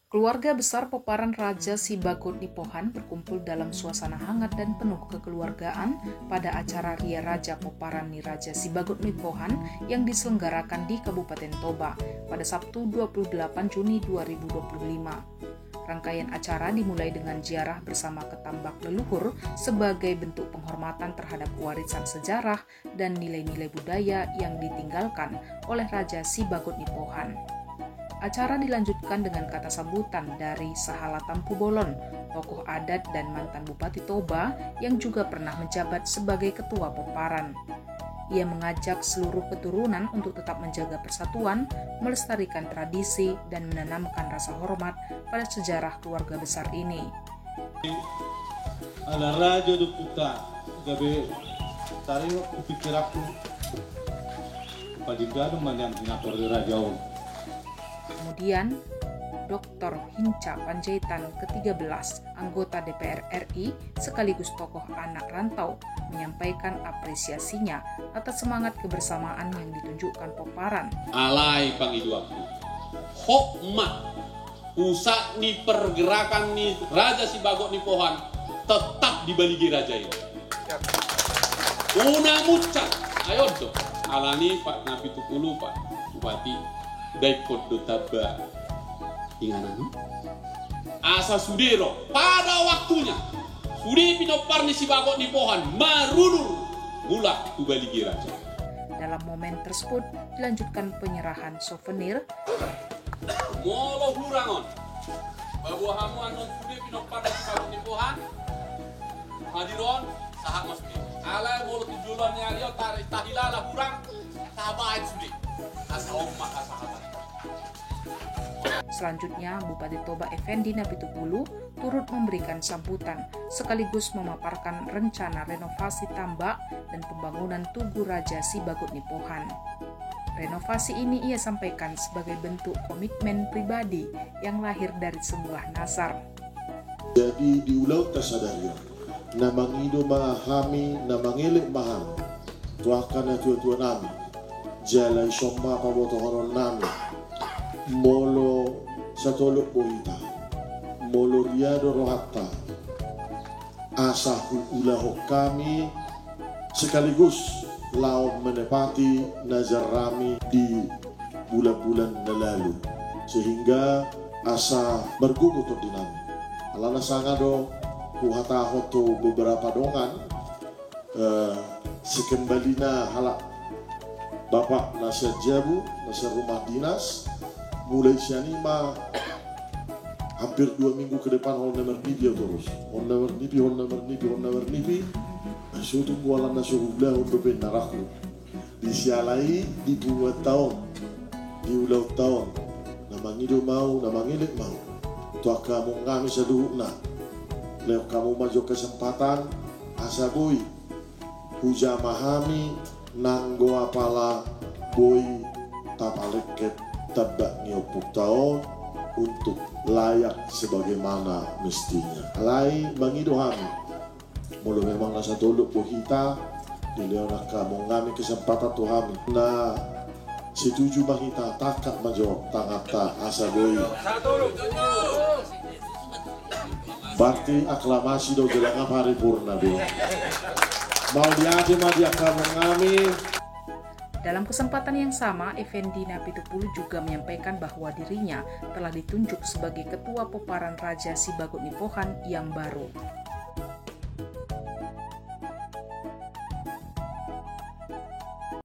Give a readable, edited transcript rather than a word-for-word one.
Keluarga besar Poparan Raja Sibagot Nipohan berkumpul dalam suasana hangat dan penuh kekeluargaan pada acara Ria Raja Poparan Ni Raja Sibagot Nipohan yang diselenggarakan di Kabupaten Toba pada Sabtu 28 Juni 2025. Rangkaian acara dimulai dengan ziarah bersama ke tambak leluhur sebagai bentuk penghormatan terhadap warisan sejarah dan nilai-nilai budaya yang ditinggalkan oleh Raja Sibagot Nipohan. Acara dilanjutkan dengan kata sambutan dari Sahala Tampu Bolon, tokoh adat dan mantan Bupati Toba yang juga pernah menjabat sebagai Ketua Poparan. Ia mengajak seluruh keturunan untuk tetap menjaga persatuan, melestarikan tradisi, dan menanamkan rasa hormat pada sejarah keluarga besar ini. Ala raja do puta, gabe tarewa kupikir aku padigado manang hinator raja. Kemudian, Dr. Hinca Panjaitan ke-13, anggota DPR RI sekaligus tokoh anak rantau, menyampaikan apresiasinya atas semangat kebersamaan yang ditunjukkan Poparan. Alai pangidu aku, hokmat, usak ni pergerakan ni Raja Sibagot Nipohan tetap di baligi raja ini. Una mucat, ayo dong, alani Pak Nabi Tukulu Pak Bupati. Daikot do taba inganan asa sudero pada waktunya sudi pinopar ni Sibagot Nipohan marunur mula kubaligi raja. Dalam momen tersebut dilanjutkan penyerahan souvenir molo hurangon bahwa hamu anon sudi pinopar ni Sibagot Nipohan hadiron sahak masuk ala molo tujuan ni alio tarik tahilala hurang tabain sudi asa omah asa habat. Selanjutnya, Bupati Toba Effendi Napitupulu turut memberikan sambutan sekaligus memaparkan rencana renovasi tambak dan pembangunan Tugu Raja Sibagot Nipohan. Renovasi ini ia sampaikan sebagai bentuk komitmen pribadi yang lahir dari sebuah nasar. Jadi di ulau tasadaya, namangido mahami, namangilik maham, tuakan na tua-tua nami, jalai somma pabotohoron nami, molo satolok bohita, molo riado rohatta, asahu ulaho kami sekaligus lau menepati nazar rami di bulan-bulan lalu sehingga asa bergugut dinami. Alana sangado kuhata hoto beberapa dongan sekembalina halak Bapak Nasir Jabu, Nasir Rumah Dinas mulai sianima hampir 2 minggu ke depan hon nomor nipi terus hon nomor nipi asu tunggu alam nasu hublah hon bepen naraku disialai di 2 tahun di ulau tahun namangido mau namangilik mau tu kamu ngami saduhna leo kamu maju kesempatan asabui puja mahami nanggo apala boy tapaleket tabak niopuk tahun untuk layak sebagaimana mestinya. Alai mangido kami, mulu memang nasa tolok pohita, dileonak kamu ngami kesempatan tu kami. Na setuju mahita takak majo tangata asa boy. Berarti aklamasi do jelang paripurna be. Mau diadi dia kamu ngami. Dalam kesempatan yang sama, Effendi Napitupulu juga menyampaikan bahwa dirinya telah ditunjuk sebagai Ketua Poparan Raja Sibagot Nipohan yang baru.